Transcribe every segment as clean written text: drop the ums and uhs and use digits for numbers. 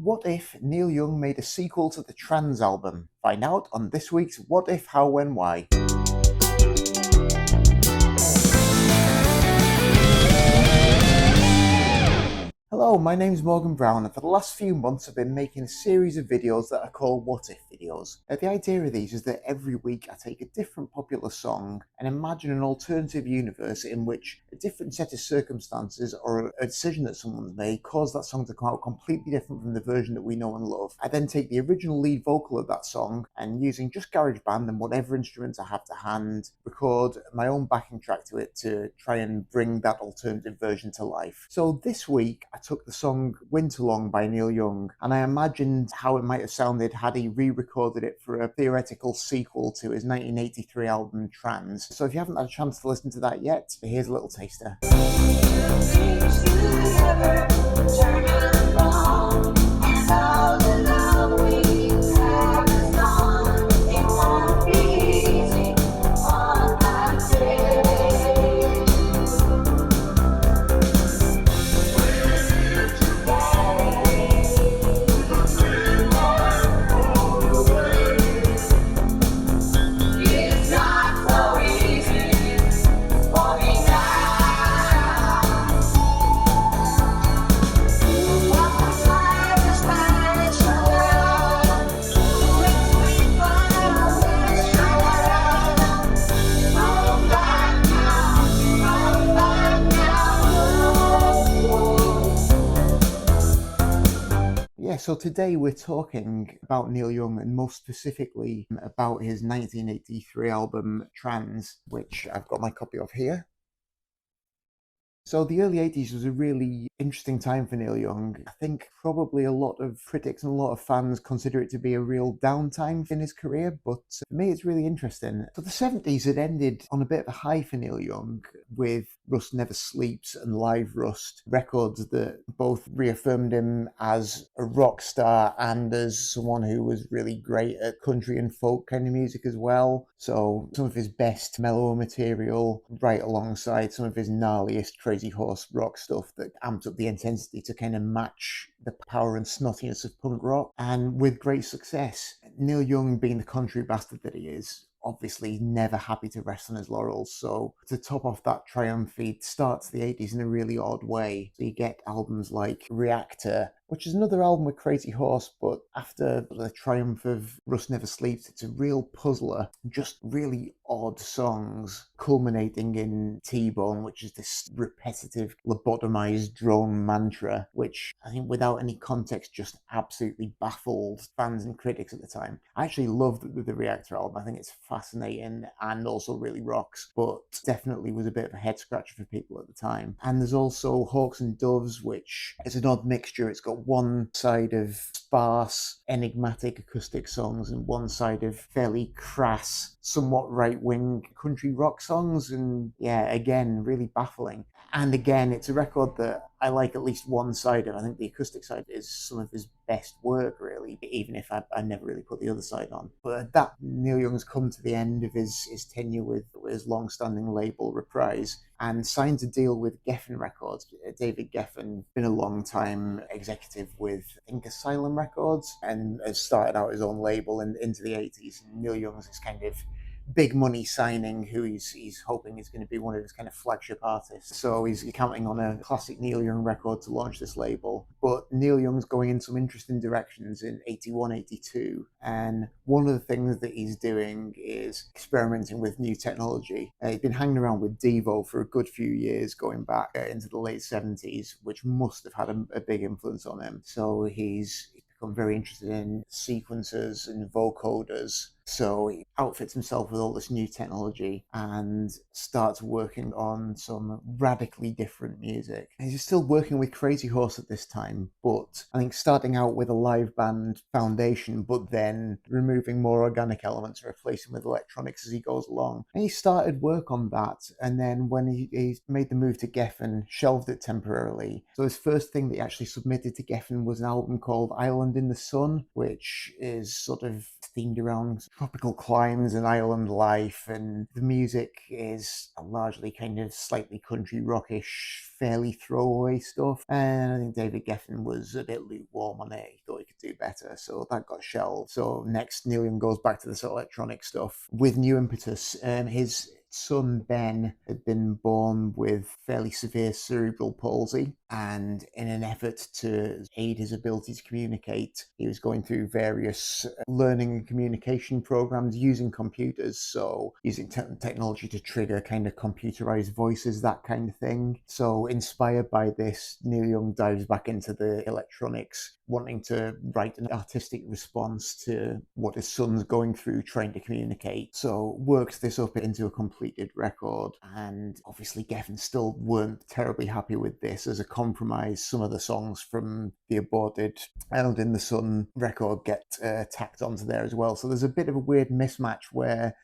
What if Neil Young made a sequel to the Trans album? Find out on this week's What If, How, When, Why. Hello, my name's Morgan Brown, and for the last few months I've been making a series of videos that I call What If videos. The idea of these is that every week I take a different popular song and imagine an alternative universe in which a different set of circumstances or a decision that someone's made caused that song to come out completely different from the version that we know and love. I then take the original lead vocal of that song and, using just GarageBand and whatever instruments I have to hand, record my own backing track to it to try and bring that alternative version to life. So this week I took the song Winterlong by Neil Young and I imagined how it might have sounded had he re-recorded it for a theoretical sequel to his 1983 album Trans. So if you haven't had a chance to listen to that yet, here's a little taster. So today we're talking about Neil Young and most specifically about his 1983 album Trans, which I've got my copy of here. So the early 80s was a really interesting time for Neil Young. I think probably a lot of critics and a lot of fans consider it to be a real downtime in his career, but for me it's really interesting. So the 70s had ended on a bit of a high for Neil Young, with Rust Never Sleeps and Live Rust, records that both reaffirmed him as a rock star and as someone who was really great at country and folk kind of music as well. So some of his best mellow material right alongside some of his gnarliest Crazy Horse rock stuff that amped up the intensity to kind of match the power and snottiness of punk rock, and with great success. Neil Young, being the country bastard that he is, obviously never happy to rest on his laurels, so to top off that triumph, he starts the 80s in a really odd way. So you get albums like Reactor, which is another album with Crazy Horse, but after the triumph of Rust Never Sleeps, it's a real puzzler, just really odd songs, culminating in T-Bone, which is this repetitive, lobotomized drone mantra, which I think without any context just absolutely baffled fans and critics at the time. I actually loved the Reactor album. I think it's fascinating and also really rocks, but definitely was a bit of a head scratcher for people at the time. And there's also Hawks and Doves, which is an odd mixture. It's got one side of sparse, enigmatic acoustic songs and one side of fairly crass, somewhat right-wing country rock songs, and yeah, again, really baffling. And again, it's a record that I like at least one side of. I think the acoustic side is some of his best work, really, even if I never really put the other side on. But at that, Neil Young's come to the end of his tenure with his long-standing label Reprise and signed a deal with Geffen Records. David Geffen, been a long-time executive with, I think, Asylum Records, and has started out his own label into the 80s. And Neil Young's this kind of big money signing who he's hoping is going to be one of his kind of flagship artists. So he's counting on a classic Neil Young record to launch this label. But Neil Young's going in some interesting directions in 81, 82. And one of the things that he's doing is experimenting with new technology. He's been hanging around with Devo for a good few years, going back into the late 70s, which must have had a big influence on him. So he's become very interested in sequencers and vocoders. So he outfits himself with all this new technology and starts working on some radically different music. He's still working with Crazy Horse at this time, but I think starting out with a live band foundation, but then removing more organic elements and replacing with electronics as he goes along. And he started work on that, and then when he made the move to Geffen, shelved it temporarily. So his first thing that he actually submitted to Geffen was an album called Island in the Sun, which is sort of themed around tropical climes and island life, and the music is largely kind of slightly country rockish, fairly throwaway stuff. And I think David Geffen was a bit lukewarm on it. He thought do better, so that got shelved. So next, Neil Young goes back to this electronic stuff with new impetus. His son Ben had been born with fairly severe cerebral palsy, and in an effort to aid his ability to communicate, he was going through various learning and communication programs using computers, so using technology to trigger kind of computerized voices, that kind of thing. So inspired by this, Neil Young dives back into the electronics, wanting to write an artistic response to what his son's going through trying to communicate. So works this up into a completed record, and obviously Geffen still weren't terribly happy with this. As a compromise, some of the songs from the aborted Island in the Sun record get tacked onto there as well. So there's a bit of a weird mismatch where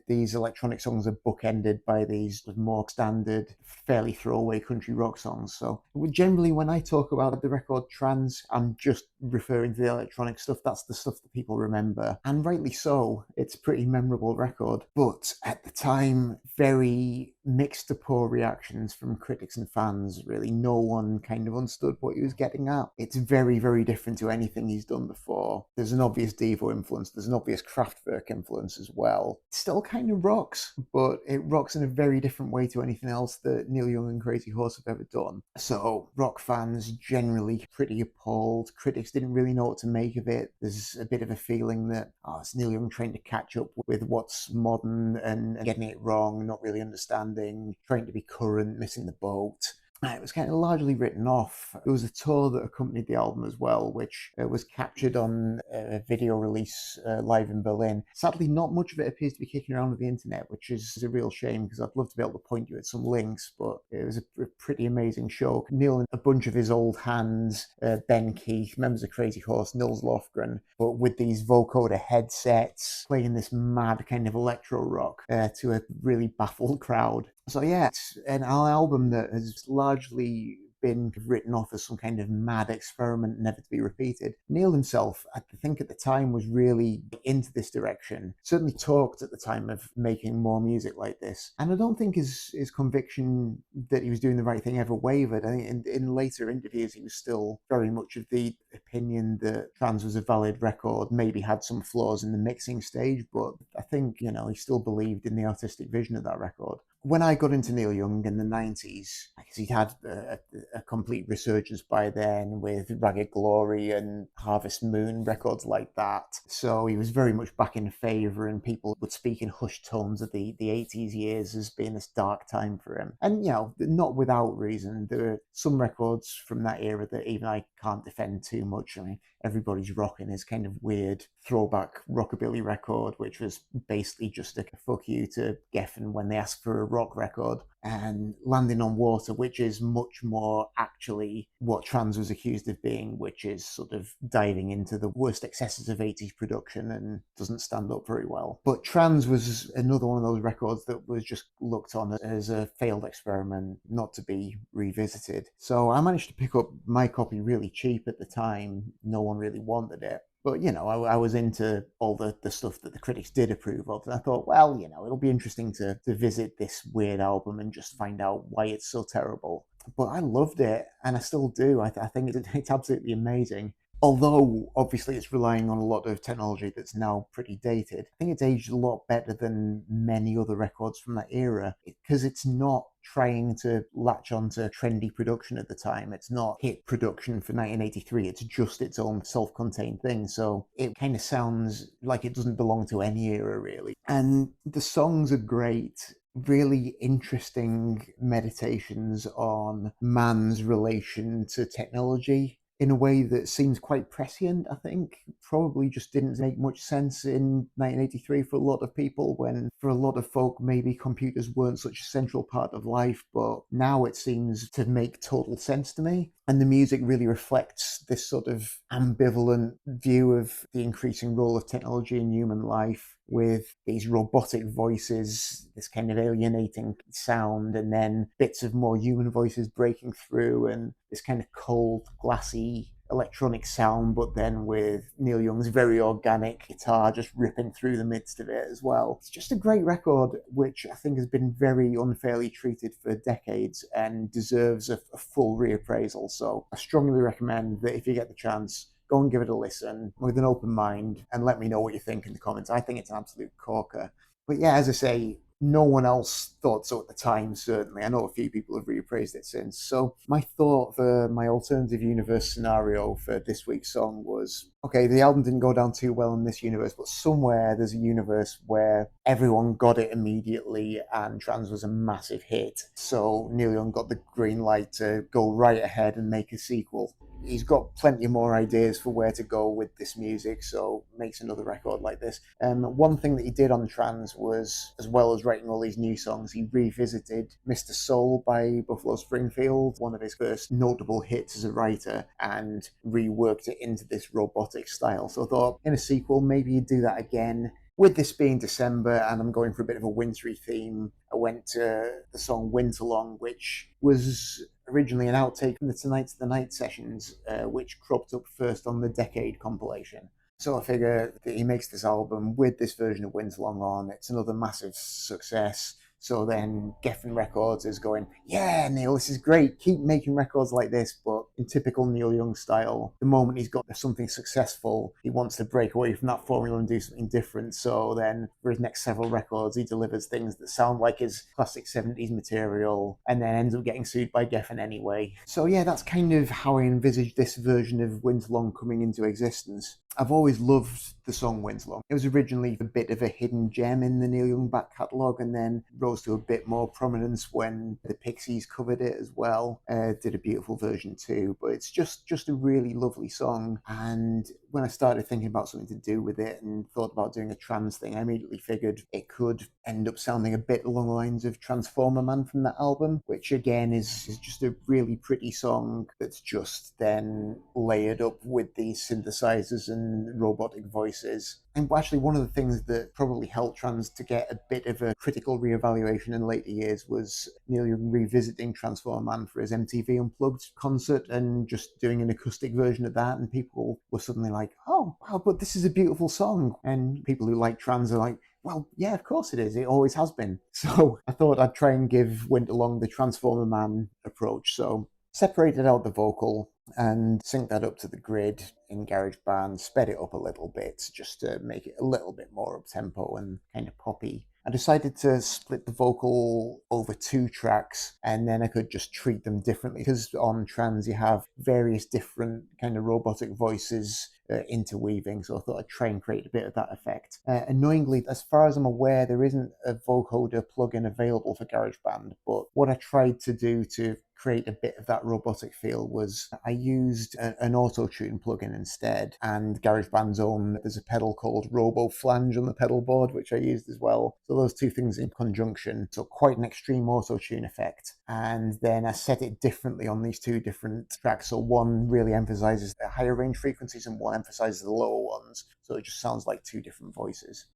these electronic songs are bookended by these more standard, fairly throwaway country rock songs. So generally, when I talk about the record Trans, I'm just referring to the electronic stuff. That's the stuff that people remember, and rightly so. It's a pretty memorable record, but at the time, very mixed to poor reactions from critics and fans. Really, no one kind of understood what he was getting at. It's very, very different to anything he's done before. There's an obvious Devo influence, there's an obvious Kraftwerk influence as well. It still kind of rocks, but it rocks in a very different way to anything else that Neil Young and Crazy Horse have ever done. So rock fans generally pretty appalled. Critics didn't really know what to make of it. There's a bit of a feeling that it's Neil Young trying to catch up with what's modern and getting it wrong, not really understanding, trying to be current, missing the boat. It was kind of largely written off. There was a tour that accompanied the album as well, which was captured on a video release live in Berlin. Sadly, not much of it appears to be kicking around on the internet, which is a real shame because I'd love to be able to point you at some links, but it was a pretty amazing show. Neil and a bunch of his old hands, Ben Keith, members of Crazy Horse, Nils Lofgren, but with these vocoder headsets, playing this mad kind of electro rock to a really baffled crowd. So yeah, it's an album that has largely been written off as some kind of mad experiment never to be repeated. Neil himself, I think at the time, was really into this direction. Certainly talked at the time of making more music like this. And I don't think his conviction that he was doing the right thing ever wavered. I think in later interviews he was still very much of the opinion that Trans was a valid record, maybe had some flaws in the mixing stage, but I think, he still believed in the artistic vision of that record. When I got into Neil Young in the 90s, because he'd had a complete resurgence by then with Ragged Glory and Harvest Moon, records like that. So he was very much back in favour, and people would speak in hushed tones of the 80s years as being this dark time for him. And, not without reason. There are some records from that era that even I can't defend too much. I mean, Everybody's Rocking is kind of weird throwback rockabilly record, which was basically just a fuck you to Geffen when they asked for a rock record. And Landing on Water, which is much more actually what Trans was accused of being, which is sort of diving into the worst excesses of 80s production and doesn't stand up very well. But Trans was another one of those records that was just looked on as a failed experiment, not to be revisited. So I managed to pick up my copy really cheap at the time. No one really wanted it. But, I was into all the stuff that the critics did approve of. And I thought, well, it'll be interesting to visit this weird album and just find out why it's so terrible. But I loved it, and I still do. I think it's absolutely amazing. Although, obviously, it's relying on a lot of technology that's now pretty dated. I think it's aged a lot better than many other records from that era, because it's not trying to latch onto trendy production at the time. It's not hit production for 1983. It's just its own self-contained thing. So it kind of sounds like it doesn't belong to any era, really. And the songs are great. Really interesting meditations on man's relation to technology in a way that seems quite prescient, I think. Probably just didn't make much sense in 1983 for a lot of people, when for a lot of folk maybe computers weren't such a central part of life, but now it seems to make total sense to me. And the music really reflects this sort of ambivalent view of the increasing role of technology in human life, with these robotic voices, this kind of alienating sound, and then bits of more human voices breaking through, and this kind of cold, glassy electronic sound, but then with Neil Young's very organic guitar just ripping through the midst of it as well. It's just a great record, which I think has been very unfairly treated for decades and deserves a full reappraisal. So I strongly recommend that if you get the chance, go and give it a listen with an open mind and let me know what you think in the comments. I think it's an absolute corker. But yeah, as I say, no one else thought so at the time, certainly. I know a few people have reappraised it since. So my thought for my alternative universe scenario for this week's song was, okay, the album didn't go down too well in this universe, but somewhere there's a universe where everyone got it immediately and Trans was a massive hit. So Neil Young got the green light to go right ahead and make a sequel. He's got plenty more ideas for where to go with this music, so makes another record like this. One thing that he did on Trans was, as well as writing all these new songs, he revisited Mr. Soul by Buffalo Springfield, one of his first notable hits as a writer, and reworked it into this robotic style. So I thought, in a sequel, maybe he'd do that again. With this being December and I'm going for a bit of a wintry theme, I went to the song Winterlong, which was originally an outtake from the Tonight's the Night sessions, which cropped up first on the Decade compilation. So I figure that he makes this album with this version of Winterlong on. It's another massive success. So then Geffen Records is going, yeah, Neil, this is great. Keep making records like this. But in typical Neil Young style, the moment he's got something successful, he wants to break away from that formula and do something different. So then for his next several records, he delivers things that sound like his classic 70s material and then ends up getting sued by Geffen anyway. So yeah, that's kind of how I envisaged this version of Winterlong coming into existence. I've always loved the song Winterlong. It was originally a bit of a hidden gem in the Neil Young back catalogue and then rose to a bit more prominence when the Pixies covered it as well. Did a beautiful version too, but it's just a really lovely song. And when I started thinking about something to do with it and thought about doing a trans thing, I immediately figured it could end up sounding a bit along the lines of Transformer Man from that album, which again is just a really pretty song that's just then layered up with these synthesizers and robotic voices. And actually, one of the things that probably helped Trans to get a bit of a critical reevaluation in later years was Neil Young revisiting Transformer Man for his MTV Unplugged concert and just doing an acoustic version of that. And people were suddenly like, oh, wow, but this is a beautiful song. And people who like Trans are like, well, yeah, of course it is. It always has been. So I thought I'd try and give Winterlong the Transformer Man approach. So separated out the vocal and synced that up to the grid in GarageBand, sped it up a little bit just to make it a little bit more up-tempo and kind of poppy. I decided to split the vocal over 2 tracks and then I could just treat them differently because on Trans you have various different kind of robotic voices interweaving, so I thought I'd try and create a bit of that effect. Annoyingly, as far as I'm aware, there isn't a vocoder plugin available for GarageBand, but what I tried to do to create a bit of that robotic feel was I used an auto-tune plugin instead, and GarageBand's own, there's a pedal called Robo Flange on the pedal board, which I used as well. So those two things in conjunction, so quite an extreme auto-tune effect. And then I set it differently on these 2 different tracks. So one really emphasizes the higher range frequencies and one emphasizes the lower ones. So it just sounds like 2 different voices.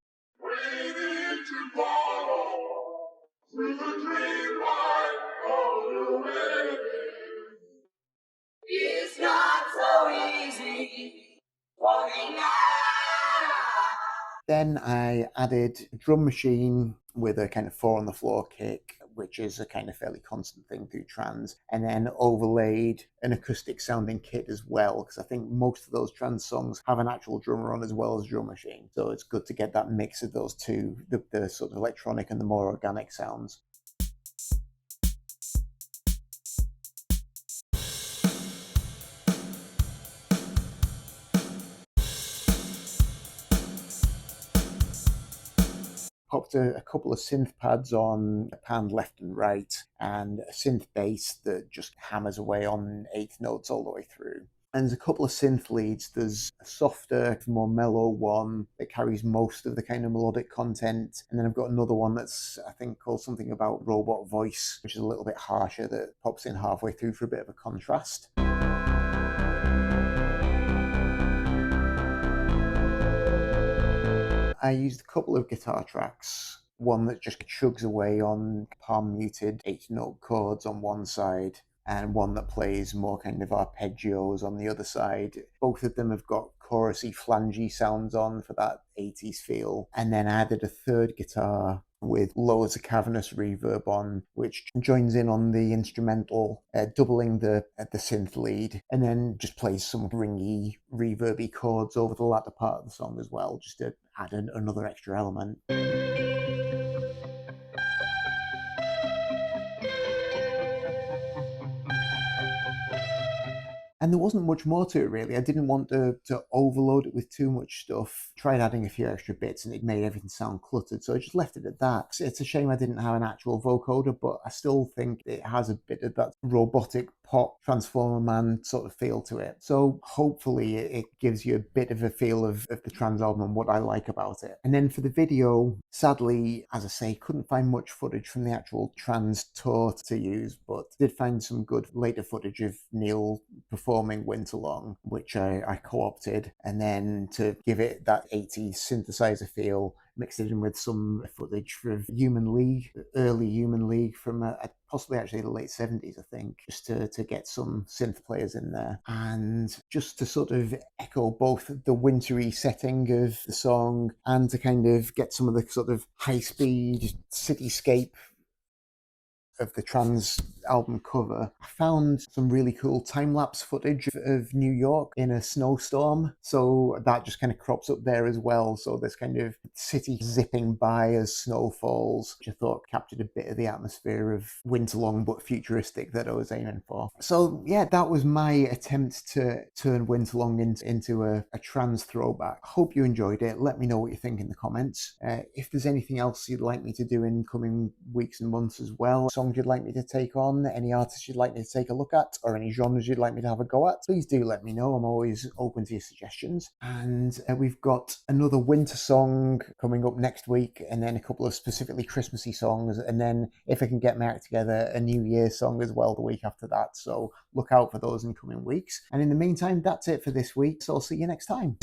It's not so easy falling out. Then I added a drum machine with a kind of 4 on the floor kick, which is a kind of fairly constant thing through Trans, and then overlaid an acoustic sounding kit as well, because I think most of those Trans songs have an actual drummer on as well as drum machine. So it's good to get that mix of those two, the sort of electronic and the more organic sounds. Popped a couple of synth pads on, panned left and right, and a synth bass that just hammers away on 8th notes all the way through. And there's a couple of synth leads. There's a softer, more mellow one that carries most of the kind of melodic content. And then I've got another one that's, I think, called something about robot voice, which is a little bit harsher, that pops in halfway through for a bit of a contrast. I used a couple of guitar tracks, one that just chugs away on palm muted 8-note chords on one side, and one that plays more kind of arpeggios on the other side. Both of them have got chorusy, flangey sounds on for that 80s feel. And then I added a third guitar with loads of cavernous reverb on, which joins in on the instrumental, doubling the synth lead, and then just plays some ringy, reverby chords over the latter part of the song as well, just to add another extra element. And there wasn't much more to it, really. I didn't want to overload it with too much stuff. Tried adding a few extra bits and it made everything sound cluttered, so I just left it at that. It's a shame I didn't have an actual vocoder, but I still think it has a bit of that robotic pop Transformer Man sort of feel to it. So hopefully it gives you a bit of a feel of the trans album and what I like about it. And then for the video, sadly, as I say, couldn't find much footage from the actual trans tour to use, but did find some good later footage of Neil performing Winterlong, which I co-opted, and then to give it that 80s synthesizer feel, mixed it in with some footage from Human League, early Human League from possibly actually the late 70s, I think, just to get some synth players in there. And just to sort of echo both the wintry setting of the song and to kind of get some of the sort of high-speed cityscape of the trans album cover, I found some really cool time-lapse footage of New York in a snowstorm, so that just kind of crops up there as well. So there's kind of city zipping by as snow falls, which I thought captured a bit of the atmosphere of Winterlong but futuristic that I was aiming for. So yeah, that was my attempt to turn Winterlong into a trans throwback. Hope you enjoyed it. Let me know what you think in the comments. If there's anything else you'd like me to do in coming weeks and months as well, songs you'd like me to take on, any artists you'd like me to take a look at, or any genres you'd like me to have a go at, please do let me know. I'm always open to your suggestions. And we've got another winter song coming up next week, and then a couple of specifically Christmassy songs, and then if I can get my act together, a New Year song as well the week after that. So look out for those in coming weeks. And in the meantime, that's it for this week, so I'll see you next time.